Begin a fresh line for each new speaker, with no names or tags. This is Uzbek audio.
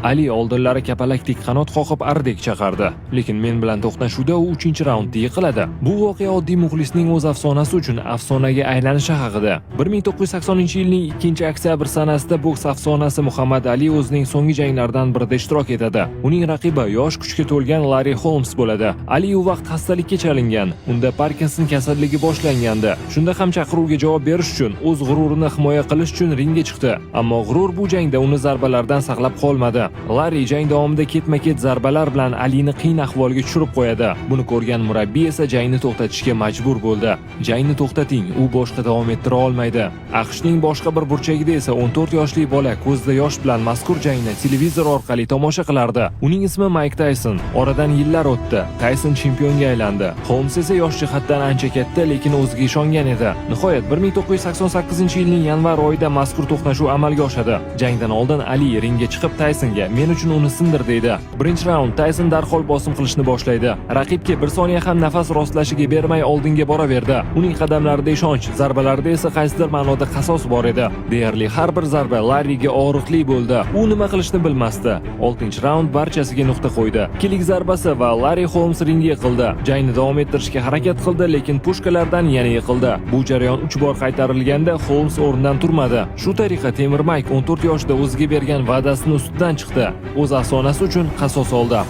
Ali oldinlari kapalakdek qanot qoqib ardek chaqardi, lekin men bilan to'qnashuvda u 3-raundda yiqiladi. Bu voqea oddiy muxlisning o'z afsonasi uchun afsonaga aylanishi haqida. 1980-yilning 2-oktyabr sanasida boks afsonasi Muhammad Ali o'zining so'nggi janglaridan birida ishtirok etadi. Uning raqibi yosh kuchga to'lgan Larry Holmes bo'ladi. Ali u vaqt xastalikka chalingan, unda Parkinson kasalligi boshlangandi. Shunda ham chaqiruvga javob berish uchun, o'z g'ururini himoya qilish uchun ringga chiqdi. Ammo g'urur bu jangda uni zarbalardan saqlab qolmadi. Larry jang davomida ketma-ket zarbalar bilan Alini qiyin ahvolga tushirib qo'yadi. Buni ko'rgan murabbiy esa jangni to'xtatishga majbur bo'ldi. Jangni to'xtating, u boshqa davom ettira olmaydi. AQShning boshqa bir burchagida esa 14 yoshli bola ko'zda yosh bilan mazkur jangni televizor orqali tomosha qilardi. Uning ismi Mike Tyson. Oradan yillar o'tdi. Tyson chempionga aylandi. Holmes esa yosh jihatdan ancha katta, lekin o'ziga ishongan edi. Nihoyat 1988-yilning yanvar oyida mazkur to'qnashuv amalga oshadi. Jangdan oldin Ali ringga chiqib Tysonga "Men uchun uni sindir" deydi. Birinchi raund Tyson darhol bosim qilishni boshlaydi. Raqibga bir soniya ham nafas rostlashiga bermay oldinga boraverdi. Uning qadamlarida ishonch, zarbalarida esa qaysidir ma'noda qasos bor edi. Deyarli har bir zarba Larryga og'riqli bo'ldi. U nima qilishni bilmasdi. 6-raund barchasiga nuqta qo'ydi. Ikkilik zarbasi va Larry Holmes ringga yiqildi. Jangni davom ettirishga harakat qildi, lekin pushkalardan yana yiqildi. Bu jarayon 3 bor qaytarilganda Holmes o'rnidan turmadi. Shu tariqa Temir Mike 14 yoshida o'ziga bergan va'dasini ustidan chiqdi. O'z afsonasi uchun qasos oldi.